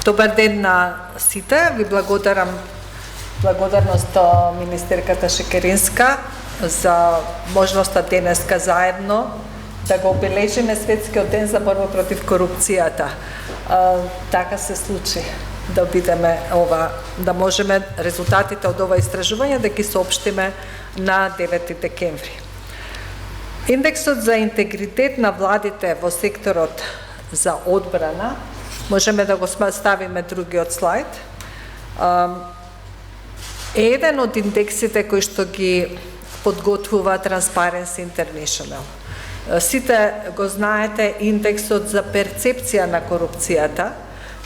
Добар ден на сите. Ви благодарност министерката Шекеринска за можноста денеска заедно да го обележиме Светскиот ден за борба против корупцијата. Така се случи да бидеме да можеме резултатите од ова истражување да ги соопштиме на 9 декември. Индексот за интегритет на владите во секторот за одбрана, можеме да го ставиме другиот слайд, е еден од индексите кои што ги подготвува Transparency International. Сите го знаете индексот за перцепција на корупцијата,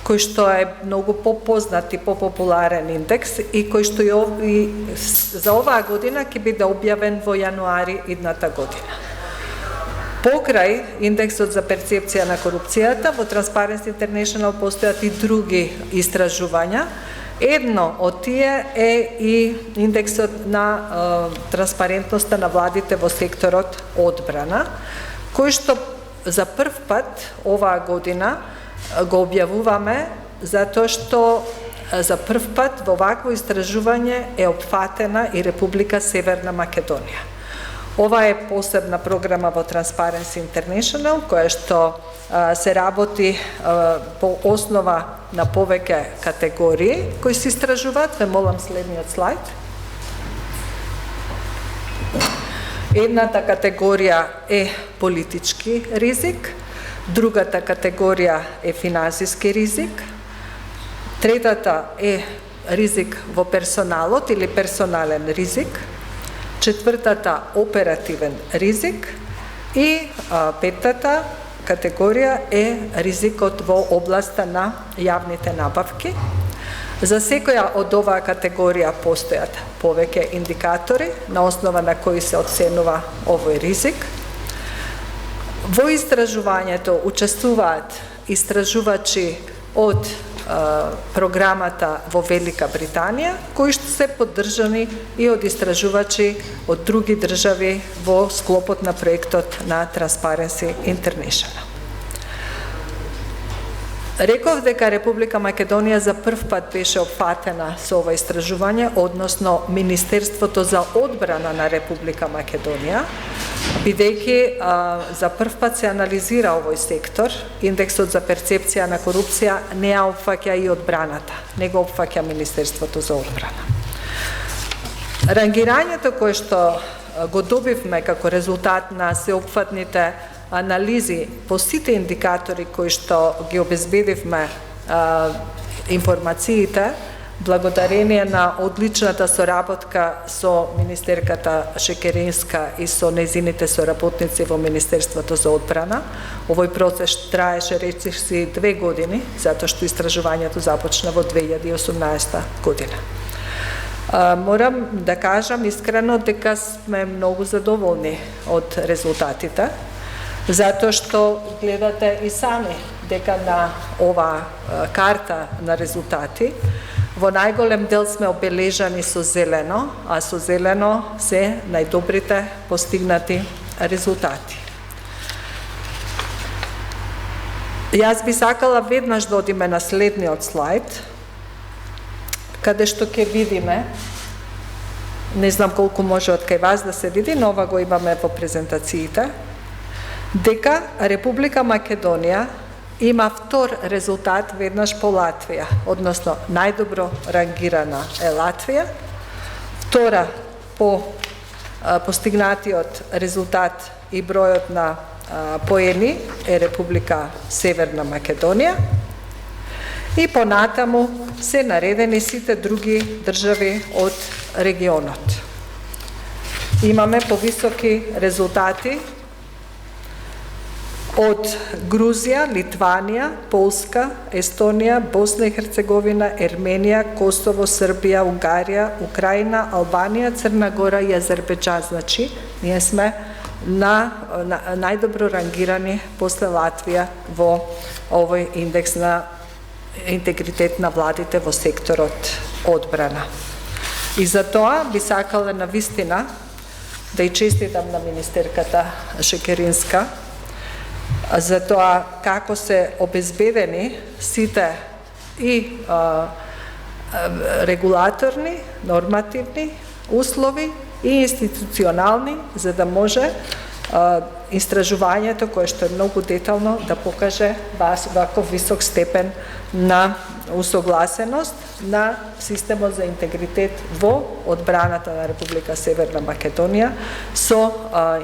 кој што е многу попознат и попопуларен индекс и кој што и за оваа година ќе биде објавен во јануари идната година. Покрај индексот за перцепција на корупцијата, во Transparency International постојат и други истражувања. Едно од тие е и индексот на транспарентноста на владите во секторот одбрана, кој што за прв пат оваа година го објавуваме затоа што за прв пат во вакво истражување е опфатена и Република Северна Македонија. Ова е посебна програма во Transparency International, која што се работи по основа на повеќе категории кои се истражуваат. Ве молам следниот слайд. Едната категорија е политички ризик, другата категорија е финансиски ризик, третата е ризик во персоналот или персонален ризик, четвртата оперативен ризик и петтата категорија е ризикот во областа на јавните набавки. За секоја од оваа категорија постојат повеќе индикатори на основа на кои се оценува овој ризик. Во истражувањето учествуваат истражувачи од програмата во Велика Британија, кои што се поддржани и од истражувачи од други држави во склопот на проектот на Transparency International. Реков дека Република Македонија за прв пат беше опфатена со ова истражување, односно Министерството за одбрана на Република Македонија, бидејќи за прв пат се анализира овој сектор, индексот за перцепција на корупција не ја опфаќа и одбраната, не го опфаќа Министерството за одбрана. Рангирањето кое што го добивме како резултат на сеопфатните анализи по сите индикатори кои што ги обезбедивме информациите, благодарение на одличната соработка со министерката Шекеринска и со незините соработници во Министерството за одбрана. Овој процес траеше речиси 2 години, затоа што истражувањето започна во 2018 година. Морам да кажам искрено дека сме многу задоволни од резултатите, затоа што гледате и сами дека на оваа карта на резултати во најголем дел сме обележани со зелено, а со зелено се најдобрите постигнати резултати. Јас би сакала веднаш да одиме на следниот слайд, каде што ќе видиме, не знам колку може од кај вас да се види, но ова го имаме во презентациите, дека Република Македонија има втор резултат веднаш по Латвија, односно најдобро рангирана е Латвија, втора по постигнатиот резултат и бројот на поени е Република Северна Македонија и понатаму се наредени сите други држави од регионот. Имаме повисоки резултати од Грузија, Литванија, Полска, Естонија, Босна и Херцеговина, Ерменија, Косово, Србија, Унгарија, Украина, Албанија, Црна Гора и Азербејџан. Значи, ние сме на најдобро рангирани после Латвија во овој индекс на интегритет на владите во секторот одбрана. И за тоа би сакала на вистина да и честитам на министерката Шекеринска за тоа како се обезбедени сите и регулаторни, нормативни услови и институционални, за да може истражувањето, кое што е многу детално, да покаже ваков висок степен на усогласеност на системот за интегритет во одбраната на Република Северна Македонија со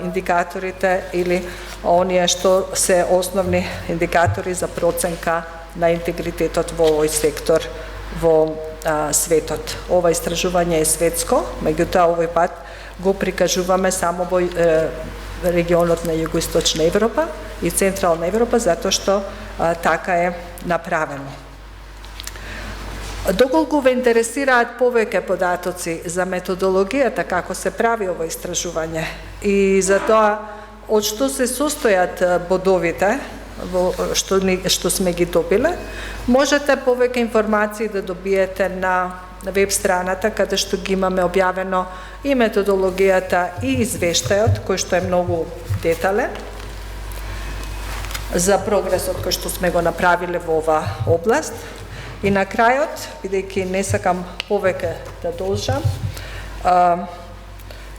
индикаторите или оние што се основни индикатори за проценка на интегритетот во овој сектор во светот. Ова истражување е светско, меѓутоа овој пат го прикажуваме само во регионот на Југоисточна Европа и Централна Европа, затоа што така е направено. Доколку ве интересираат повеќе податоци за методологијата како се прави ова истражување и за тоа од што се состојат бодовите што сме ги добиле, можете повеќе информации да добиете на веб страната каде што ги имаме објавено и методологијата и извештајот кој што е многу детален за прогресот кој што сме го направиле во ова област. И на крајот, бидејќи не сакам повеќе да должам,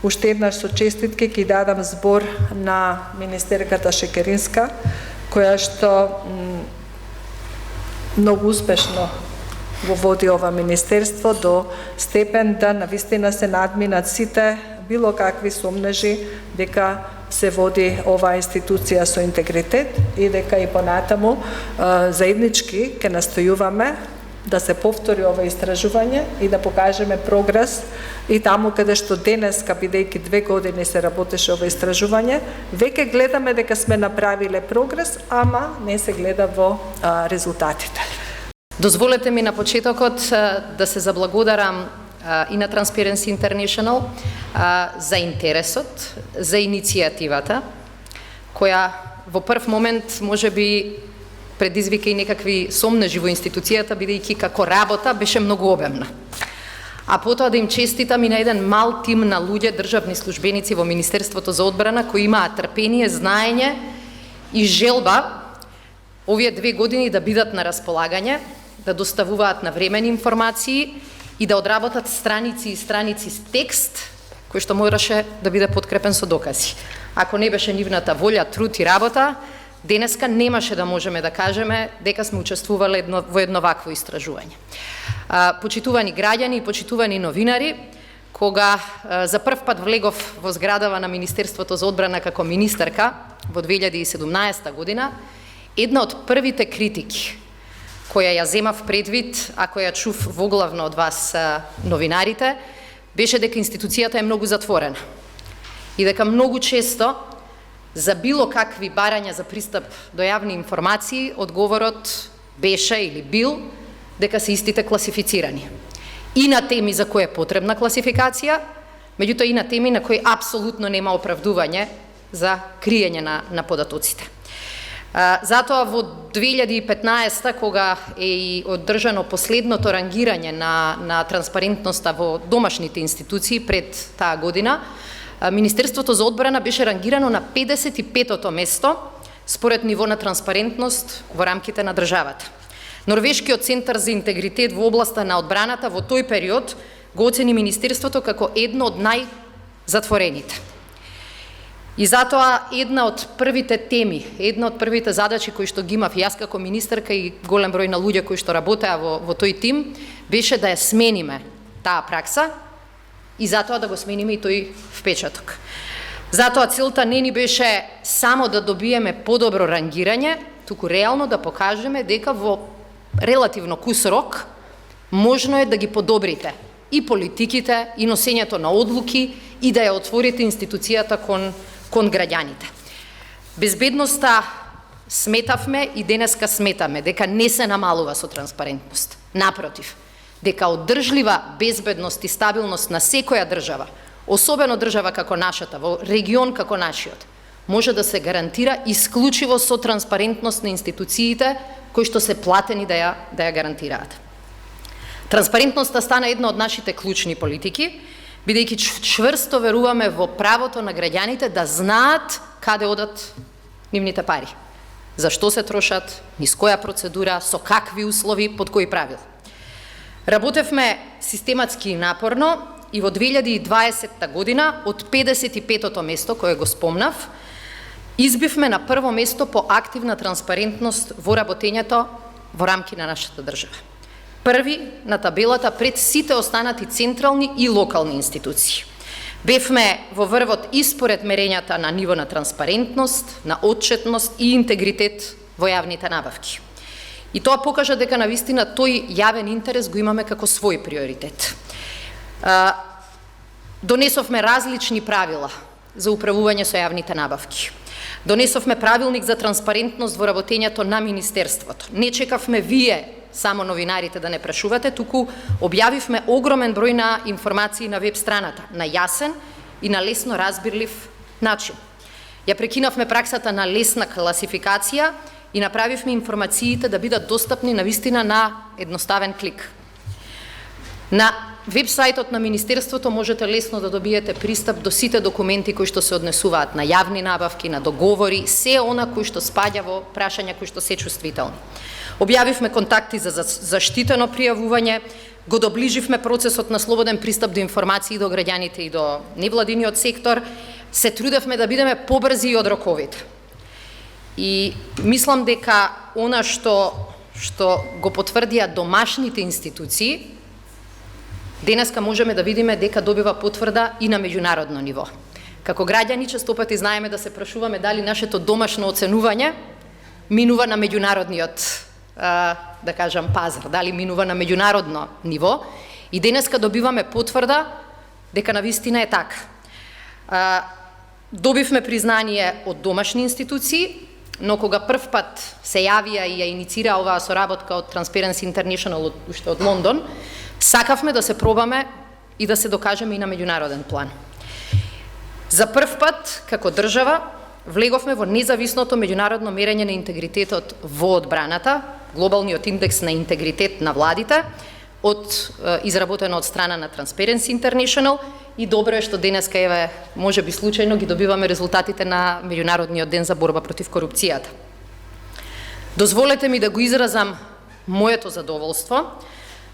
уште еднаш со честитки ќе дадам збор на министерката Шекеринска, која што многу успешно го води ова министерство до степен да навистина се надминат сите било какви сомнежи дека се води оваа институција со интегритет и дека и понатаму заеднички ќе настојуваме да се повтори ова истражување и да покажеме прогрес и таму каде што денеска, бидејќи 2 години се работеше ова истражување, веќе гледаме дека сме направиле прогрес, ама не се гледа во резултатите. Дозволете ми на почетокот да се заблагодарам и на Transparency International за интересот, за иницијативата, која во прв момент може би предизвика и некакви сомнежи во институцијата, бидејќи како работа беше многу обемна. А потоа да им честитам и на еден мал тим на луѓе, државни службеници во Министерството за одбрана, кои имаат трпение, знаење и желба овие 2 години да бидат на располагање, да доставуваат навремени информации и да одработат страници и страници с текст, кој што мораше да биде подкрепен со докази. Ако не беше нивната волја, труд и работа, денеска немаше да можеме да кажеме дека сме учествувале во едно вакво истражување. Почитувани граѓани и почитувани новинари, кога за прв пат влегов во зградава на Министерството за одбрана како министерка во 2017 година, една од првите критики која ја земав предвид, а која чув воглавно од вас новинарите, беше дека институцијата е многу затворена и дека многу често за било какви барања за пристап до јавни информации, одговорот беше или бил дека се истите класифицирани. И на теми за кои е потребна класификација, меѓутоа и на теми на кои апсолутно нема оправдување за криење на податоците. Затоа во 2015, кога е и одржано последното рангирање на транспарентноста во домашните институции пред таа година, Министерството за одбрана беше рангирано на 55-то место според ниво на транспарентност во рамките на државата. Норвешкиот центар за интегритет во областа на одбраната во тој период го оцени Министерството како едно од најзатворените. И затоа една од првите теми, една од првите задачи кои што ги имав јас како министерка и голем број на луѓе кои што работеа во тој тим, беше да ја смениме таа пракса и затоа да го смениме и тој впечаток. Затоа целта не ни беше само да добиеме подобро рангирање, туку реално да покажеме дека во релативно кус рок можно е да ги подобрите и политиките, и носењето на одлуки, и да ја отворите институцијата кон граѓаните. Безбедноста сметавме и денеска сметаме дека не се намалува со транспарентност. Напротив, дека одржлива безбедност и стабилност на секоја држава, особено држава како нашата, во регион како нашиот, може да се гарантира исклучиво со транспарентност на институциите кои што се платени да ја гарантираат. Транспарентноста стана една од нашите клучни политики, бидејќи чврсто веруваме во правото на граѓаните да знаат каде одат нивните пари. за што се трошат, низ која процедура, со какви услови, под кои правил. Работевме систематски и напорно и во 2020 година од 55-тото место кое го спомнав, избивме на прво место по активна транспарентност во работењето во рамки на нашата држава. Први на табелата пред сите останати централни и локални институции. Бевме во врвот и според мерењата на ниво на транспарентност, на отчетност и интегритет во јавните набавки. И тоа покажа дека навистина тој јавен интерес го имаме како свој приоритет. Донесовме различни правила за управување со јавните набавки. Донесовме правилник за транспарентност во работењето на Министерството. Не чекавме вие, само новинарите, да не прашувате, туку објавивме огромен број на информации на веб страната, на јасен и на лесно разбирлив начин. Ја прекинавме праксата на лесна класификација и направивме информациите да бидат достапни навистина на едноставен клик. На веб-сајтот на Министерството можете лесно да добиете пристап до сите документи кои што се однесуваат на јавни набавки, на договори, се она кои што спаѓа во прашања кои што се чувствителни. Објавивме контакти за заштитено пријавување, го доближивме процесот на слободен пристап до информации до граѓаните и до невладиниот сектор, се трудевме да бидеме побрзи од роковите. И мислам дека она што го потврдија домашните институции, денеска можеме да видиме дека добива потврда и на меѓународно ниво. Како граѓани често пати знаеме да се прашуваме дали нашето домашно оценување минува на меѓународниот да кажам пазар, дали минува на меѓународно ниво, и денеска добиваме потврда дека навистина е така. Добивме признание од домашни институции, но кога прв пат се јавија и ја иницира оваа соработка од Transparency International уште од Лондон, сакавме да се пробаме и да се докажеме и на меѓународен план. За прв пат, како држава, влеговме во независното меѓународно мерење на интегритетот во одбраната, глобалниот индекс на интегритет на владите, изработено од страна на Transparency International, и добро е што денеска, еве, може би случајно ги добиваме резултатите на Меѓународниот ден за борба против корупцијата. Дозволете ми да го изразам моето задоволство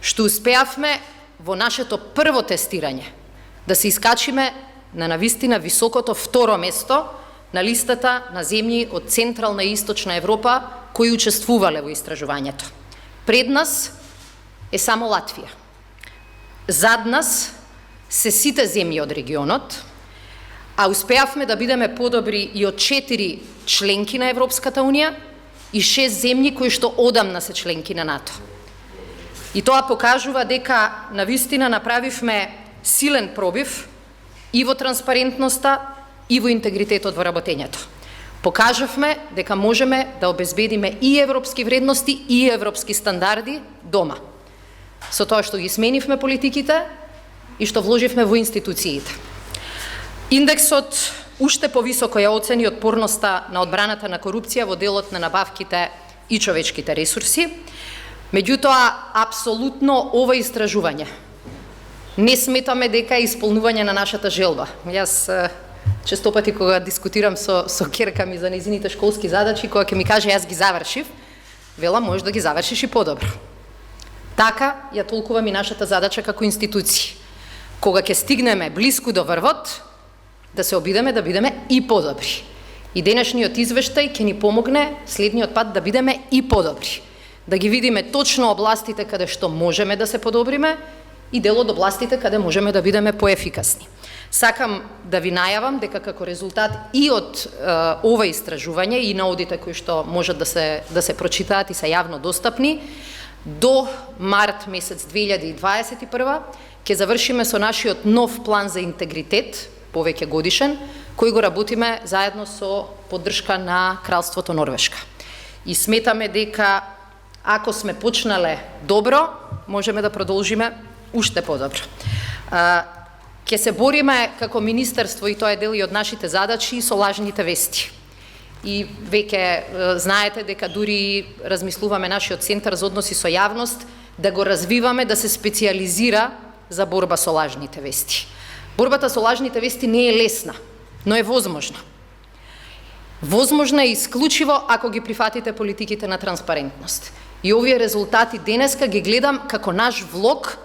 што успеавме во нашето прво тестирање да се искачиме на навистина високото второ место на листата на земји од Централна и Источна Европа кои учествувале во истражувањето. Пред нас е само Латвија. Зад нас се сите земји од регионот, а успеавме да бидеме подобри и од 4 членки на Европската Унија и 6 земји кои што одамна се членки на НАТО. И тоа покажува дека навистина направивме силен пробив и во транспарентноста и во интегритетот во работењето. Покажавме дека можеме да обезбедиме и европски вредности и европски стандарди дома, со тоа што ги сменивме политиките и што вложивме во институциите. Индексот уште повисоко ја оцени отпорноста на одбраната на корупција во делот на набавките и човечките ресурси. Меѓутоа, апсолутно ова истражување не сметаме дека е исполнување на нашата желба. Јас често пати кога дискутирам со ќерка ми за нејзините школски задачи, кога ќе ми каже јас ги завршив, велам можеш да ги завршиш и подобро. Така ја толкувам и нашата задача како институција. Кога ќе стигнеме блиску до врвот, да се обидеме да бидеме и подобри. И денешниот извештај ќе ни помогне следниот пат да бидеме и подобри. Да ги видиме точно областите каде што можеме да се подобриме и дел од областите каде можеме да бидеме поефикасни. Сакам да ви најавам дека како резултат и од ова истражување и на одите кои што можат да се прочитаат и се јавно достапни, до март месец 2021 ќе завршиме со нашиот нов план за интегритет, повеќе годишен, кој го работиме заедно со поддршка на Кралството Норвешка. И сметаме дека ако сме почнале добро, можеме да продолжиме уште подобро. Ќе се бориме како министерство, и тоа е дел и од нашите задачи, со лажните вести. И веќе знаете дека дури размислуваме нашиот центар за односи со јавност да го развиваме, да се специализира за борба со лажните вести. Борбата со лажните вести не е лесна, но е возможна. Возможно е исклучиво ако ги прифатите политиките на транспарентност. И овие резултати денеска ги гледам како наш влог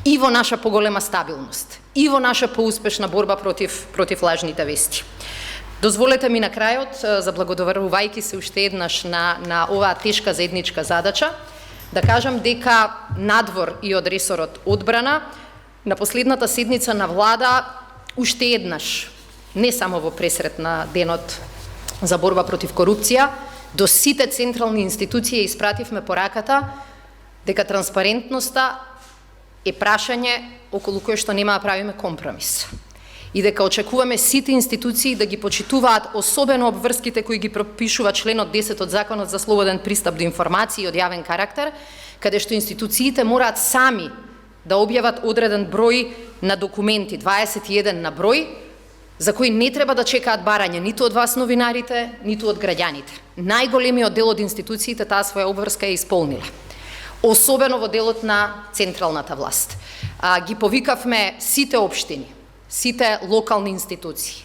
и во наша поголема стабилност, и во наша поуспешна борба против лажните вести. Дозволете ми на крајот, заблагодарувајќи се уште еднаш на оваа тешка заедничка задача, да кажам дека надвор и од ресорот одбрана, на последната седница на влада уште еднаш, не само во пресрет на денот за борба против корупција, до сите централни институции испративме пораката дека транспарентноста е прашање околу кое што нема да правиме компромис. И дека очекуваме сите институции да ги почитуваат особено обврските кои ги пропишува членот 10 од Законот за слободен пристап до информации од јавен карактер, каде што институциите мораат сами да објават одреден број на документи, 21 на број, за кои не треба да чекаат барање ниту од вас новинарите, ниту од граѓаните. Најголемиот дел од институциите таа своја обврска е исполнила. Особено во делот на централната власт. Ги повикавме сите општини, сите локални институции,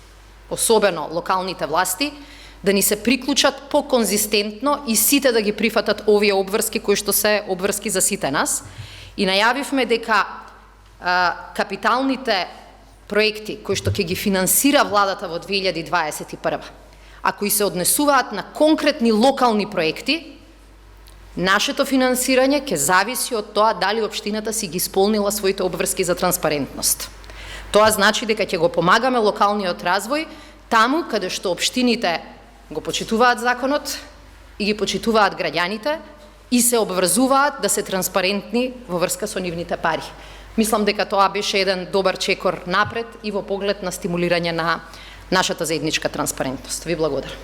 особено локалните власти, да ни се приклучат по-конзистентно и сите да ги прифатат овие обврски кои што се обврски за сите нас. И најавивме дека капиталните проекти кои што ќе ги финансира владата во 2021, а кои се однесуваат на конкретни локални проекти, нашето финансирање ќе зависи од тоа дали општината си ги исполнила своите обврски за транспарентност. Тоа значи дека ќе го помагаме локалниот развој таму каде што општините го почитуваат законот и ги почитуваат граѓаните и се обврзуваат да се транспарентни во врска со нивните пари. Мислам дека тоа беше еден добар чекор напред и во поглед на стимулирање на нашата заедничка транспарентност. Ви благодарам.